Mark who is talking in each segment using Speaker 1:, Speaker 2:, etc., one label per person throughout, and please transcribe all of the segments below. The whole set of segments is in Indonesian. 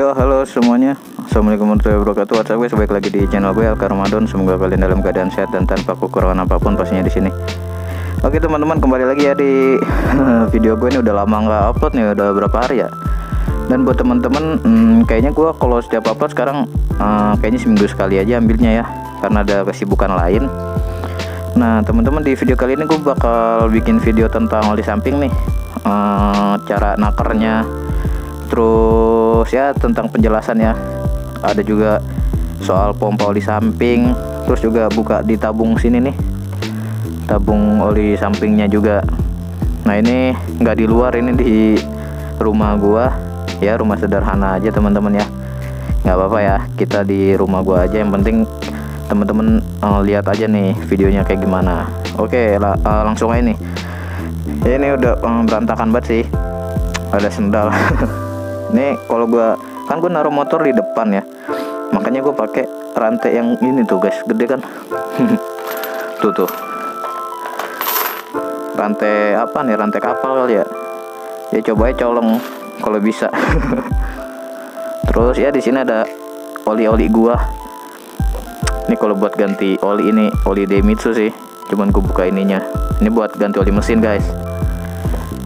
Speaker 1: Yo, halo semuanya. Assalamualaikum warahmatullahi wabarakatuh. WhatsApp guys, balik lagi di channel gue Alka Ramadan. Semoga kalian dalam keadaan sehat dan tanpa kekurangan apapun pastinya di sini. Oke teman-teman, kembali lagi ya di video gue. Ini udah lama nggak upload nih, udah berapa hari ya. Dan buat teman-teman, kayaknya gue kalau setiap upload sekarang kayaknya seminggu sekali aja ambilnya ya, karena ada kesibukan lain. Nah teman-teman, di video kali ini gue bakal bikin video tentang oli samping nih, cara nakernya, terus ya tentang penjelasan ya, ada juga soal pompa oli samping, terus juga buka di tabung sini nih, tabung oli sampingnya juga. Nah ini nggak di luar, ini di rumah gua ya, rumah sederhana aja teman-teman ya, nggak apa-apa ya, kita di rumah gua aja, yang penting teman-teman lihat aja nih videonya kayak gimana. Oke, langsung aja nih. Ini udah berantakan banget sih, ada sendal. Nih kalau gua kan naruh motor di depan ya, makanya gue pakai rantai yang ini tuh guys, gede kan. tuh rantai apa nih, rantai kapal kali ya. Ya coba aja colong kalau bisa. Terus ya di sini ada oli gua. Ini kalau buat ganti oli, ini oli Demitsu sih, cuman gue buka ininya. Ini buat ganti oli mesin guys.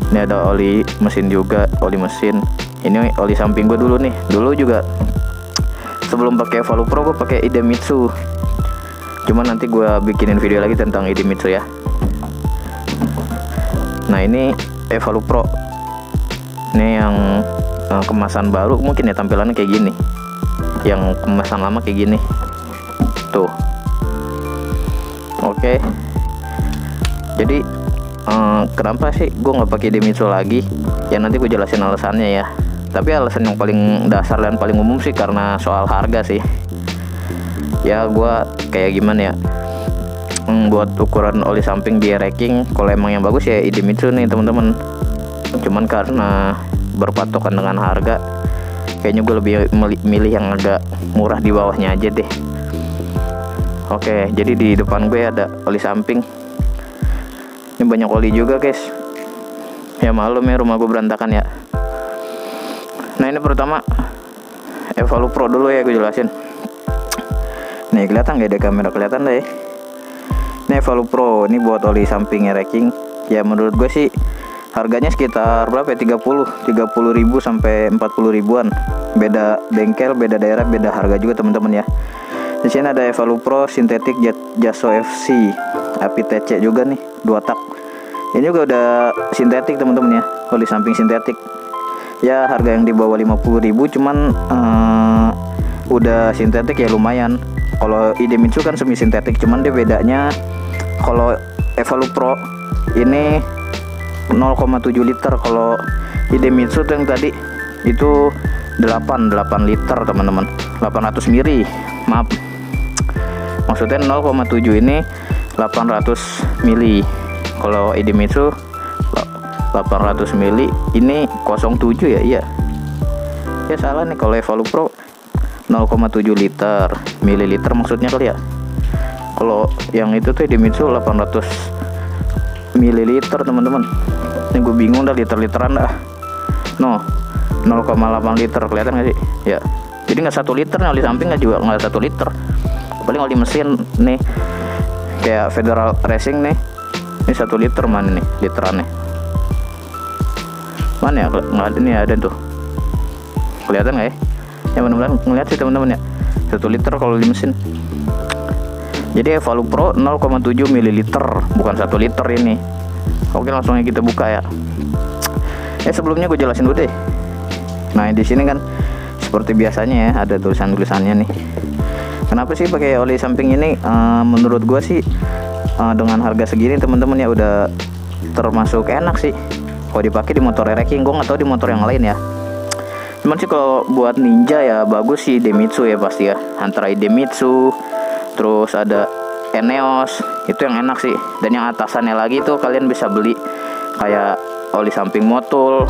Speaker 1: Ini ada oli mesin juga, oli mesin. Ini oli samping gue dulu nih. Dulu juga sebelum pakai Evalu Pro gue pakai Idemitsu. Cuman nanti gue bikinin video lagi tentang Idemitsu ya. Nah ini Evalu Pro. Ini yang kemasan baru mungkin ya, tampilannya kayak gini. Yang kemasan lama kayak gini. Tuh. Oke. Jadi kenapa sih gue nggak pakai Idemitsu lagi? Ya nanti gue jelasin alasannya ya. Tapi alasan yang paling dasar dan paling umum sih karena soal harga sih. Ya gue kayak gimana ya, buat ukuran oli samping di racking, kalau emang yang bagus ya Idemitsu nih teman-teman. Cuman karena berpatokan dengan harga, kayaknya gue lebih milih yang agak murah di bawahnya aja deh. Oke, jadi di depan gue ada oli samping. Ini banyak oli juga guys. Ya malum ya, rumah gue berantakan ya. Nah ini pertama Evalu Pro dulu ya, gue jelasin. Nih kelihatan gak, ada kamera kelihatan deh. Ini Evalu Pro, ini buat oli sampingnya racking. Ya menurut gue sih harganya sekitar berapa ya, 30 ribu sampai 40 ribuan. Beda bengkel, beda daerah, beda harga juga teman-teman ya. Di sini ada Evalu Pro sintetik Jaso FC api TC juga nih, 2 tak. Ini juga udah sintetik teman-teman ya, oli samping sintetik. Ya harga yang di bawah 50 ribu, cuman udah sintetik ya lumayan. Kalau Idemitsu kan semi sintetik, cuman dia bedanya kalau Evalu Pro ini 0,7 liter. Kalau Idemitsu tuh yang tadi itu 8 liter teman-teman, 800 mili, maaf, maksudnya 0,7 ini 800 mili. Kalau Idemitsu 800 mili, ini 07 ya, iya ya, salah nih. Kalau Evalu Pro 0,7 liter, mililiter maksudnya kali ya. Kalau yang itu tuh Idemitsu 800 mililiter teman-teman. Ini gue bingung dah, liter-literan dah. No, 0,8 liter, kelihatan gak sih ya. Jadi nggak 1 liter nih, oli samping nggak juga nggak 1 liter. Paling oli mesin nih kayak Federal Racing nih, ini 1 liter, mana nih literannya, mana ya, nggak ada nih, ada tuh, kelihatan nggak ya? Ya benar-benar ngeliat sih teman-teman ya, 1 liter kalau di mesin. Jadi Evalu Pro 0,7 ml, bukan 1 liter ini. Oke, langsung aja kita buka ya. Sebelumnya gue jelasin dulu deh. Nah di sini kan seperti biasanya ya, ada tulisannya nih. Kenapa sih pakai oli samping ini? Menurut gue sih dengan harga segini teman-teman ya udah termasuk enak sih kalau dipakai di motor racking. Gue nggak tahu di motor yang lain ya. Cuman sih kalau buat Ninja ya bagus sih Idemitsu ya pasti ya. Antara Idemitsu, terus ada Eneos, itu yang enak sih. Dan yang atasannya lagi tuh kalian bisa beli kayak oli samping motul.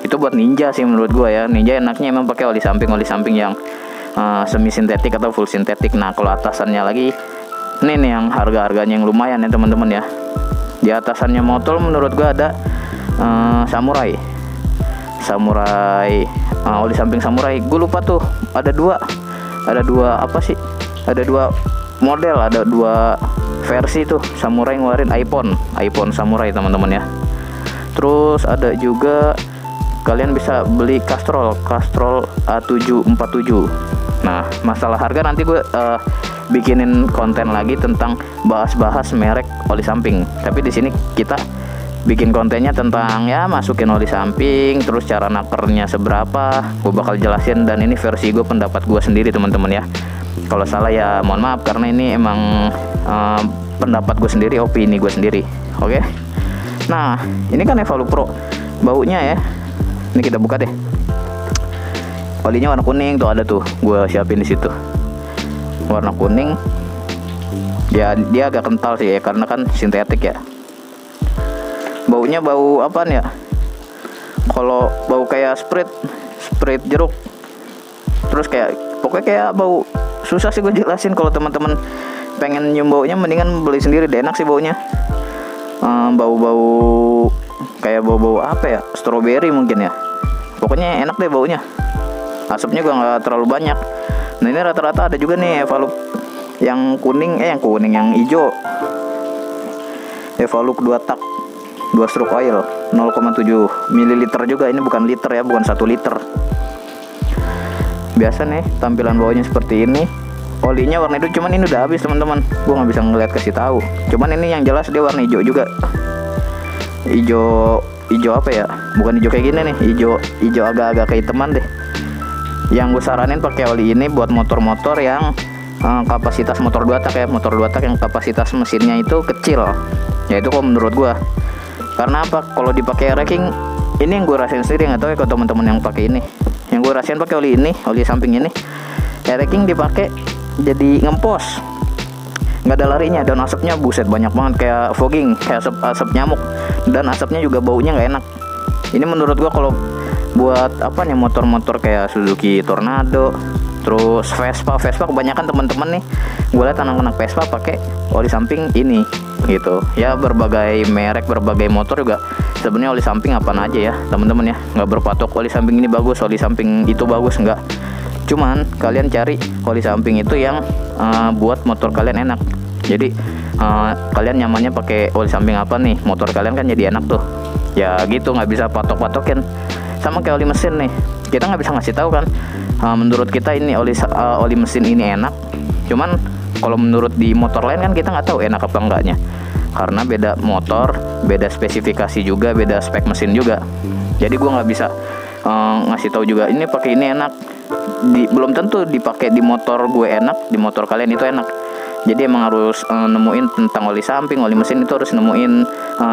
Speaker 1: Itu buat Ninja sih menurut gue ya. Ninja enaknya emang pakai oli samping yang semi sintetik atau full sintetik. Nah kalau atasannya lagi, ini nih yang harga-harganya yang lumayan ya teman-teman ya. Di atasannya motul menurut gue ada Samurai oli samping Samurai. Gue lupa tuh ada dua apa sih, ada dua model, ada dua versi tuh. Samurai ngeluarin iPhone Samurai teman-teman ya. Terus ada juga kalian bisa beli Castrol A747. Nah, masalah harga nanti gue bikinin konten lagi tentang bahas merek oli samping. Tapi di sini kita bikin kontennya tentang ya masukin oli samping, terus cara nakernya seberapa, gue bakal jelasin. Dan ini versi gue, pendapat gue sendiri teman-teman ya. Kalau salah ya mohon maaf, karena ini emang pendapat gue sendiri, opini gue sendiri. Oke. Nah, ini kan Evalu Pro baunya ya. Ini kita buka deh. Olinya warna kuning tuh, ada tuh, gue siapin di situ. Warna kuning. Ya dia agak kental sih ya, karena kan sintetik ya. Baunya bau apaan ya? Kalau bau kayak Sprite jeruk. Terus pokoknya kayak bau, susah sih gue jelasin. Kalau teman-teman pengen nyium baunya, mendingan beli sendiri deh, enak sih baunya. Bau-bau kayak bau apa ya? Strawberry mungkin ya. Pokoknya enak deh baunya. Asapnya juga nggak terlalu banyak. Nah ini rata-rata ada juga nih Evalu yang kuning, yang hijau. Evalu 2 tak 2 stroke oil 0,7 ml juga. Ini bukan liter ya, bukan 1 liter. Biasa nih tampilan bawahnya seperti ini. Olinya warna hijau, cuman ini udah habis teman-teman. Gue nggak bisa ngeliat kasih tahu. Cuman ini yang jelas dia warna hijau juga. Hijau apa ya? Bukan hijau kayak gini nih. Hijau agak-agak kehitaman deh. Yang gue saranin pakai oli ini buat motor-motor yang kapasitas motor 2 tak ya. Motor 2 tak yang kapasitas mesinnya itu kecil. Ya itu kok menurut gue. Karena apa? Kalau dipakai racking, ini yang gue rasain sendiri, nggak tahu ya kalau teman-teman yang pakai ini. Yang gue rasain pakai oli ini, oli samping ini, racking dipakai jadi ngempos, nggak ada larinya. Dan asapnya buset banyak banget, kayak fogging, kayak asap nyamuk. Dan asapnya juga baunya nggak enak. Ini menurut gue kalau buat apa nih, motor-motor kayak Suzuki Tornado, terus Vespa kebanyakan teman-teman nih, gue lihat anak-anak Vespa pakai oli samping ini gitu ya. Berbagai merek, berbagai motor juga sebenarnya oli samping apaan aja ya teman-teman ya. Nggak berpatok oli samping ini bagus, oli samping itu bagus, enggak. Cuman kalian cari oli samping itu yang buat motor kalian enak. Jadi kalian nyamannya pakai oli samping apa nih, motor kalian kan jadi enak tuh ya gitu. Nggak bisa patok-patokin. Sama kayak oli mesin nih, kita nggak bisa ngasih tahu kan menurut kita ini oli mesin ini enak. Cuman kalau menurut di motor lain kan kita nggak tahu enak apa enggaknya, karena beda motor, beda spesifikasi juga, beda spek mesin juga. Jadi gue nggak bisa ngasih tahu juga ini pakai ini enak. Belum tentu dipakai di motor gue enak, di motor kalian itu enak. Jadi emang harus nemuin tentang oli samping, oli mesin itu harus nemuin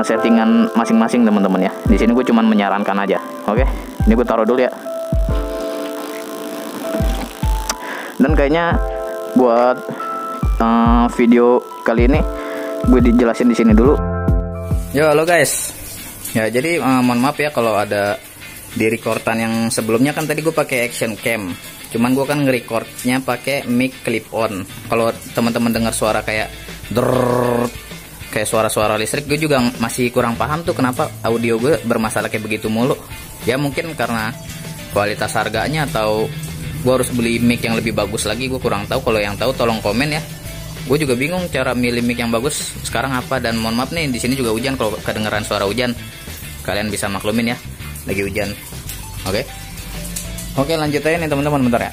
Speaker 1: settingan masing-masing teman-teman ya. Di sini gue cuman menyarankan aja. Oke, ini gue taruh dulu ya. Dan kayaknya buat video kali ini gue dijelasin di sini dulu. Yo, halo guys. Ya jadi mohon maaf ya kalau ada di recordan yang sebelumnya kan tadi gue pakai action cam. Cuman gue kan nge-recordnya pakai mic clip on. Kalau teman-teman dengar suara kayak kayak suara-suara listrik, gue juga masih kurang paham tuh kenapa audio gue bermasalah kayak begitu mulu. Ya mungkin karena kualitas harganya atau gue harus beli mic yang lebih bagus lagi, gue kurang tahu. Kalau yang tahu tolong komen ya. Gue juga bingung cara milih mic yang bagus sekarang apa. Dan mohon maaf nih, di sini juga hujan, kalau kedengeran suara hujan kalian bisa maklumin ya, lagi hujan. Oke, lanjut aja nih teman-teman, bentar ya.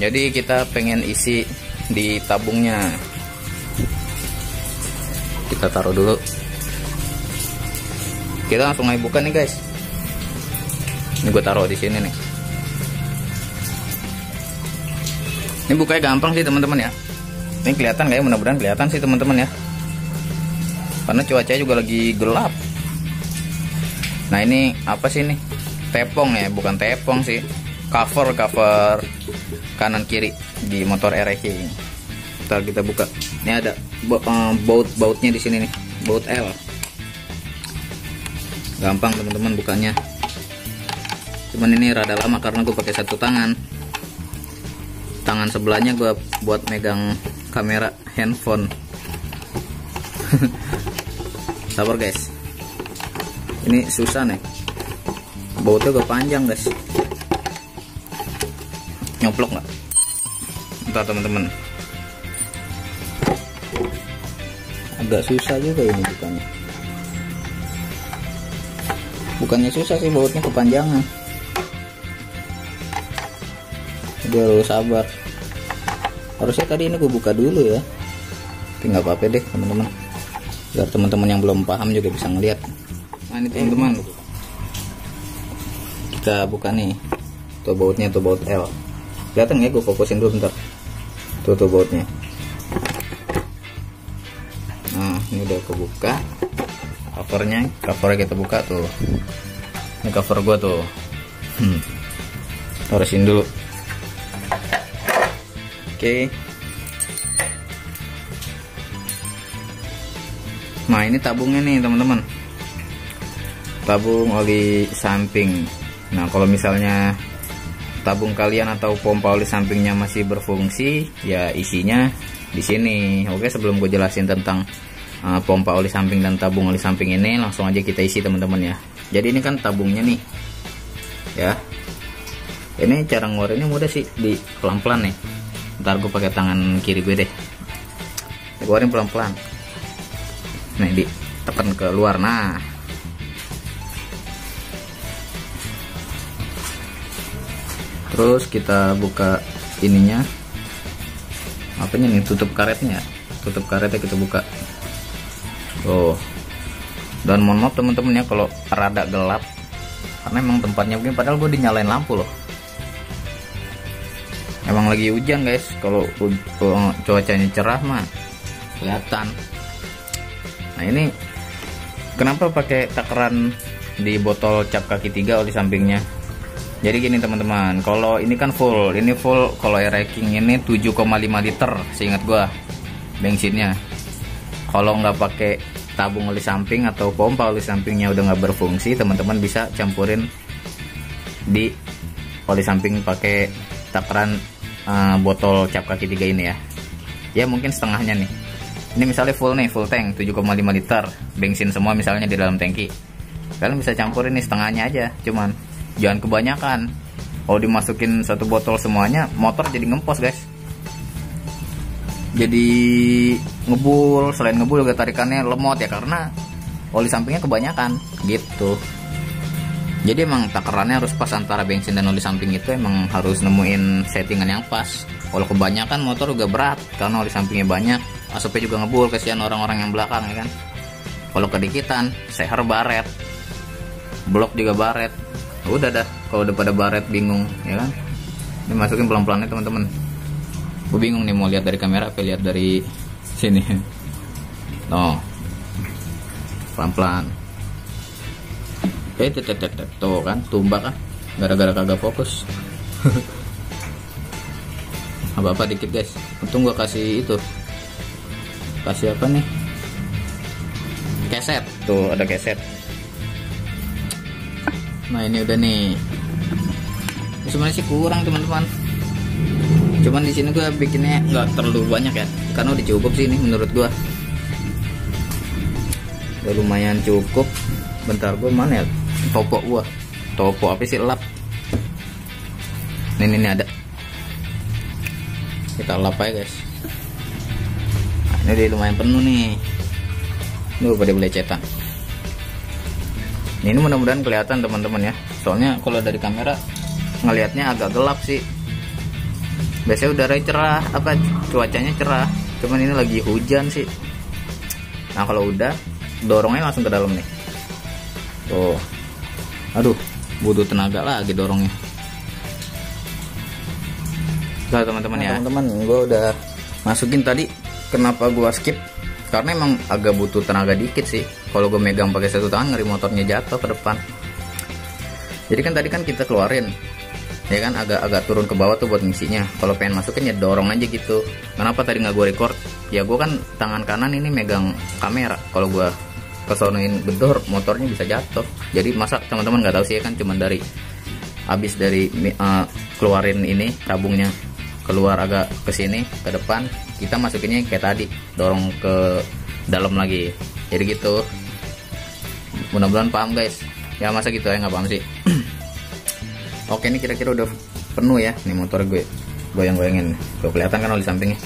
Speaker 1: Jadi kita pengen isi di tabungnya. Kita taruh dulu. Kita langsung aja buka nih guys. Ini gue taruh di sini nih. Ini bukanya gampang sih teman-teman ya. Ini kelihatan kayak, mudah-mudahan kelihatan sih teman-teman ya. Karena cuacanya juga lagi gelap. Nah ini apa sih nih? Tepong ya, bukan tepong sih. Cover kanan kiri di motor racing. Ntar kita buka. Ini ada bautnya di sini nih, baut L. Gampang teman-teman bukanya. Cuman ini rada lama karena gue pakai satu tangan. Tangan sebelahnya gue buat megang kamera handphone. Sabar guys. Ini susah nih. Bautnya gue panjang guys. nyoplok nggak? Bentar teman-teman, agak susah juga ini bukannya susah sih, bautnya kepanjangan. Dia harus sabar. Harusnya tadi ini gue buka dulu ya, tapi nggak apa-apa deh teman-teman, biar teman-teman yang belum paham juga bisa ngeliat. Nah ini teman-teman, kita buka nih, tuh bautnya, tuh baut L. Kelihatan ya, gue fokusin dulu bentar. Tuh bautnya. Nah ini udah kebuka. Covernya kita buka tuh. Ini cover gua tuh. Taruhin dulu. Oke. Nah ini tabungnya nih teman-teman. Tabung oli samping. Nah kalau misalnya tabung kalian atau pompa oli sampingnya masih berfungsi, ya isinya di sini. Oke, sebelum gue jelasin tentang pompa oli samping dan tabung oli samping ini, langsung aja kita isi teman-teman ya. Jadi ini kan tabungnya nih ya, ini cara ngeluarinnya mudah sih, di pelan-pelan nih. Ntar gue pakai tangan kiri gue deh, keluarin pelan-pelan. Nah ditekan ke luar. Nah terus kita buka ininya, apanya nih, tutup karetnya kita buka. Oh, dan mohon maaf teman-teman ya kalau rada gelap, karena emang tempatnya begini, padahal gue dinyalain lampu loh. Emang lagi hujan guys, kalau cuacanya cerah mah kelihatan. Nah ini kenapa pakai takaran di botol cap kaki 3 oli sampingnya? Jadi gini teman-teman, kalau ini kan full, kalau air racking ini 7,5 liter seingat gua bensinnya. Kalau nggak pakai tabung oli samping atau pompa oli sampingnya udah nggak berfungsi, teman-teman bisa campurin di oli samping pakai takaran botol cap kaki 3 ini ya. Ya mungkin setengahnya nih. Ini misalnya full nih, full tank 7,5 liter bensin semua misalnya di dalam tangki. Kalian bisa campurin nih setengahnya aja, cuman jangan kebanyakan. Kalau dimasukin satu botol semuanya, motor jadi ngempos guys. Jadi ngebul, selain ngebul juga tarikannya lemot ya, karena oli sampingnya kebanyakan gitu. Jadi emang takarannya harus pas antara bensin dan oli samping, itu emang harus nemuin settingan yang pas. Kalau kebanyakan motor juga berat karena oli sampingnya banyak, asapnya juga ngebul, kasihan orang-orang yang belakang ya kan. Kalau kedikitan, seher baret, blok juga baret. Udah dah, kalau udah pada baret bingung ya kan. Ini masukin pelan-pelan ya teman-teman. Gue bingung nih mau lihat dari kamera apa lihat dari sini. No, pelan-pelan. Tuh kan, tumbak kan, gara-gara kagak fokus. Apa-apa dikit guys. Untung gue kasih itu, kasih apa nih, keset. Tuh ada keset. Nah ini udah nih. Ini sebenarnya sih kurang teman-teman. Cuman di sini gua bikinnya nggak terlalu banyak ya, karena udah cukup sih ini menurut gua. Udah lumayan cukup. Bentar gua mana ya? Topo gua. Topo apa sih, lap. Ini ada. Kita lap aja guys. Nah, ini udah lumayan penuh nih. Ini pada boleh cetak. Ini mudah-mudahan kelihatan teman-teman ya. Soalnya kalau dari kamera ngelihatnya agak gelap sih. Biasanya udaranya cerah, cuacanya cerah. Cuman ini lagi hujan sih. Nah kalau udah, dorongnya langsung ke dalam nih. Tuh, aduh, butuh tenaga lagi dorongnya. Nah teman-teman ya, teman-teman, gue udah masukin tadi. Kenapa gue skip? Karena emang agak butuh tenaga dikit sih. Kalau gue megang pakai satu tangan, ngeri motornya jatuh ke depan. Jadi kan tadi kan kita keluarin, ya kan, agak turun ke bawah tuh buat ngisinya. Kalau pengen masukin ya dorong aja gitu. Kenapa tadi nggak gue record? Ya gue kan tangan kanan ini megang kamera. Kalau gue kesonoin gedor, motornya bisa jatuh. Jadi masa teman-teman nggak tahu sih ya kan, cuman dari habis dari keluarin ini tabungnya keluar agak ke sini ke depan, kita masukinnya kayak tadi, dorong ke dalam lagi. Jadi gitu. Mudah-mudahan paham guys. Ya masa gitu ya nggak paham sih. Oke, ini kira-kira udah penuh ya. Nih motor gue goyang-goyangin, tuh kelihatan kan oli sampingnya.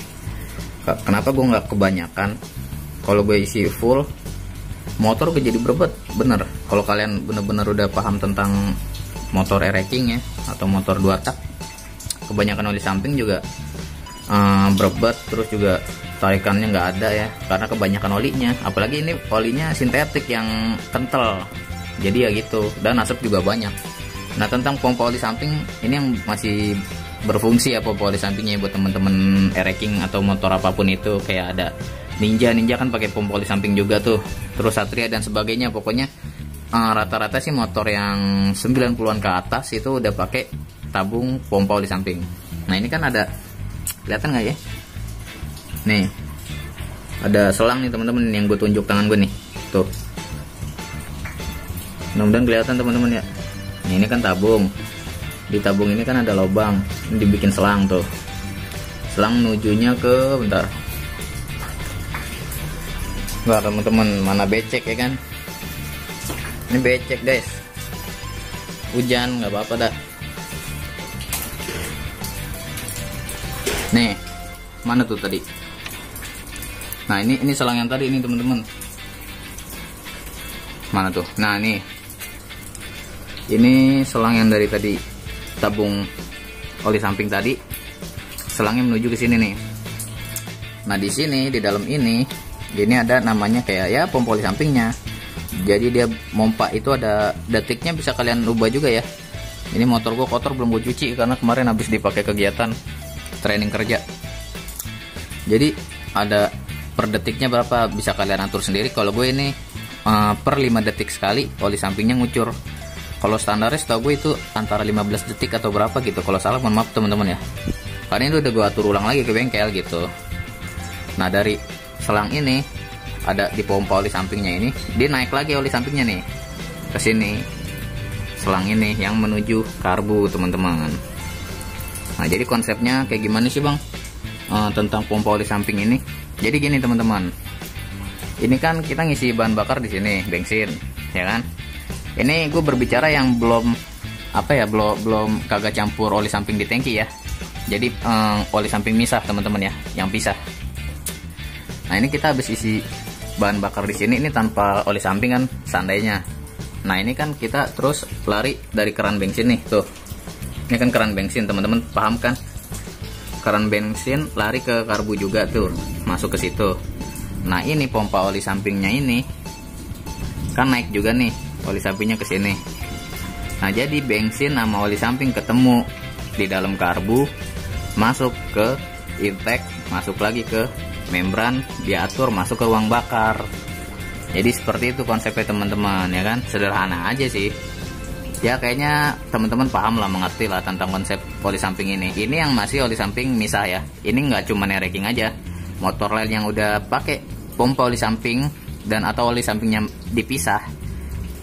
Speaker 1: Kenapa gue nggak kebanyakan? Kalau gue isi full, motor gue jadi berbet bener. Kalau kalian bener-bener udah paham tentang motor racing ya, atau motor 2 tak, kebanyakan oli samping juga berbet, terus juga tarikannya nggak ada ya, karena kebanyakan olinya. Apalagi ini olinya sintetik yang kental, jadi ya gitu, dan asap juga banyak. Nah, tentang pompa oli samping ini yang masih berfungsi ya, pompa oli sampingnya buat temen-temen racing atau motor apapun itu. Kayak ada Ninja kan pakai pompa oli samping juga tuh, terus Satria dan sebagainya. Pokoknya rata-rata sih motor yang 90-an ke atas itu udah pakai tabung pompa oli samping. Nah, ini kan ada, kelihatan nggak ya? Nih, ada selang nih teman-teman yang gue tunjuk tangan gue nih, tuh. Mudah-mudahan kelihatan teman-teman ya. Nah, ini kan tabung. Di tabung ini kan ada lubang, ini dibikin selang tuh. Selang menujunya ke, bentar. Wah teman-teman, mana becek ya kan? Ini becek guys. Hujan nggak apa-apa dah. Nih, mana tuh tadi? Nah, ini selang yang tadi ini teman-teman. Mana tuh? Nah, ini selang yang dari tadi, tabung oli samping tadi. Selangnya menuju ke sini nih. Nah, di sini di dalam ini ada namanya kayak ya pompa oli sampingnya. Jadi dia mompa itu ada detiknya, bisa kalian ubah juga ya. Ini motor gue kotor, belum gue cuci karena kemarin habis dipakai kegiatan training kerja. Jadi ada per detiknya berapa, bisa kalian atur sendiri. Kalau gue ini per 5 detik sekali oli sampingnya ngucur. Kalau standarnya setahu gue itu antara 15 detik atau berapa gitu. Kalau salah mohon maaf teman-teman ya, karena itu udah gue atur ulang lagi ke bengkel gitu. Nah, dari selang ini ada di pompa oli sampingnya ini, dia naik lagi oli sampingnya nih ke sini, selang ini yang menuju karbu teman-teman. Nah, jadi konsepnya kayak gimana sih bang tentang pompa oli samping ini? Jadi gini teman-teman, ini kan kita ngisi bahan bakar di sini bensin ya kan. Ini gue berbicara yang belum belum kagak campur oli samping di tangki ya. Jadi oli samping misah teman-teman ya, yang pisah. Nah, ini kita habis isi bahan bakar di sini, ini tanpa oli samping kan seandainya. Nah, ini kan kita terus lari dari keran bensin nih tuh. Ini kan keran bensin teman-teman, paham kan? Keran bensin lari ke karbu juga tuh, masuk ke situ. Nah, ini pompa oli sampingnya ini kan naik juga nih, oli sampingnya ke sini. Nah, jadi bensin sama oli samping ketemu di dalam karbu, masuk ke intake, masuk lagi ke membran, diatur masuk ke ruang bakar. Jadi seperti itu konsepnya teman-teman ya kan. Sederhana aja sih ya, kayaknya teman-teman paham lah, mengerti lah tentang konsep oli samping ini. Ini yang masih oli samping misah ya. Ini nggak cuma racing aja, motor lain yang udah pakai pompa oli samping dan atau oli sampingnya dipisah,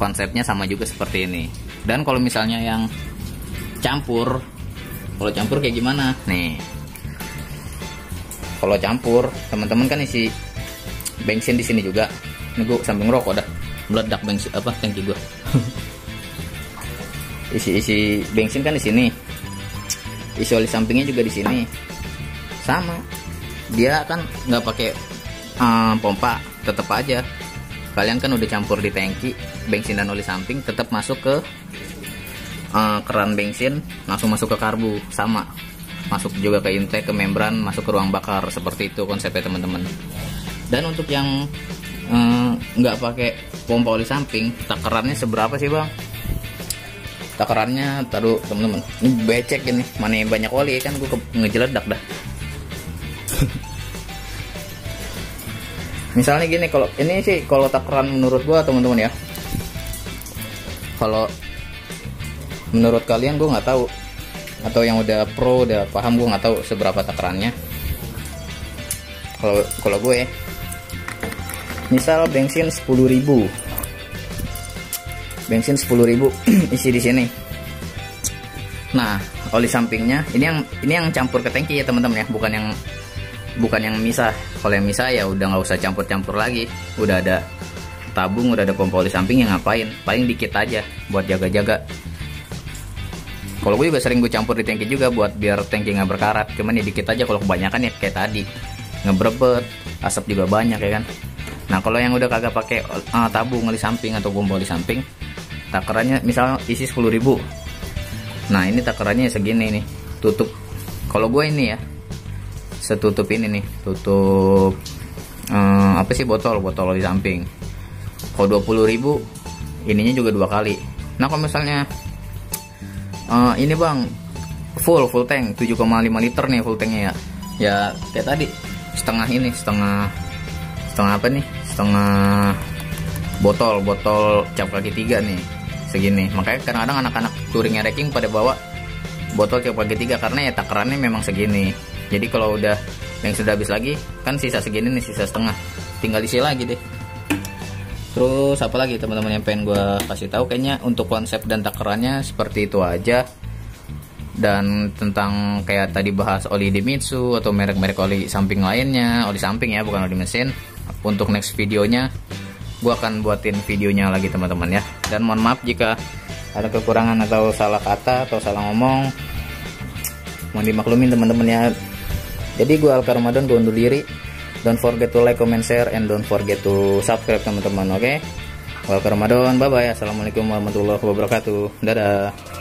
Speaker 1: konsepnya sama juga seperti ini. Dan kalau misalnya yang campur, kalau campur kayak gimana nih? Kalau campur, teman-teman kan isi bensin di sini juga. Ini gue sambil ngerokok dah, meledak bensin tangki gue. isi bensin kan di sini, isi oli sampingnya juga di sini. Sama, dia kan nggak pakai pompa, tetap aja. Kalian kan udah campur di tangki, bensin dan oli samping tetap masuk ke keran bensin, langsung masuk ke karbu, sama. Masuk juga ke intake, ke membran, masuk ke ruang bakar. Seperti itu konsepnya teman-teman. Dan untuk yang nggak pakai pompa oli samping, takarannya seberapa sih bang? Takarannya taruh teman-teman, ini becek ini, mana yang banyak oli kan gue ngejeledak dah. Misalnya gini, kalau ini sih kalau takaran menurut gue teman-teman ya, kalau menurut kalian gue nggak tahu, atau yang udah pro udah paham, gue nggak tahu seberapa takarannya. Kalau gue misal bensin 10.000 isi di sini. Nah, oli sampingnya ini yang campur ke tangki ya teman-teman ya, bukan yang misah. Kalau yang misah ya udah nggak usah campur-campur lagi, udah ada tabung, udah ada pompa oli samping, yang ngapain paling dikit aja buat jaga-jaga. Kalau gue juga sering gue campur di tangki juga buat biar tangki nggak berkarat. Cuman ya dikit aja, kalau kebanyakan ya kayak tadi ngebrebet, asap juga banyak ya kan. Nah kalau yang udah kagak pakai tabung oli samping atau bomba oli samping, takarannya misalnya isi 10.000. Nah ini takarannya segini nih, tutup. Kalau gue ini ya setutup ini nih, tutup apa sih, botol oli samping. Kalau 20.000 ininya juga 2 kali. Nah kalau misalnya ini bang full tank 7,5 liter nih full tanknya ya kayak tadi setengah apa nih, setengah botol cap kaki 3 nih segini. Makanya kadang-kadang anak-anak touringnya Reking pada bawa botol cap kaki 3 karena ya takarannya memang segini. Jadi kalau udah yang sudah habis lagi kan sisa segini nih, sisa setengah, tinggal isi lagi deh. Terus apa lagi teman-teman yang pengen gue kasih tahu, kayaknya untuk konsep dan takarannya seperti itu aja. Dan tentang kayak tadi bahas oli Dimitsu atau merek-merek oli samping lainnya, oli samping ya bukan oli mesin, untuk next videonya gue akan buatin videonya lagi teman-teman ya. Dan mohon maaf jika ada kekurangan atau salah kata atau salah ngomong, mohon dimaklumin teman-teman ya. Jadi gue Alka Ramadan, gue undur diri. Don't forget to like, comment, share, and don't forget to subscribe teman-teman. Oke, Alka Ramadan, bye bye. Assalamualaikum warahmatullahi wabarakatuh. Dadah.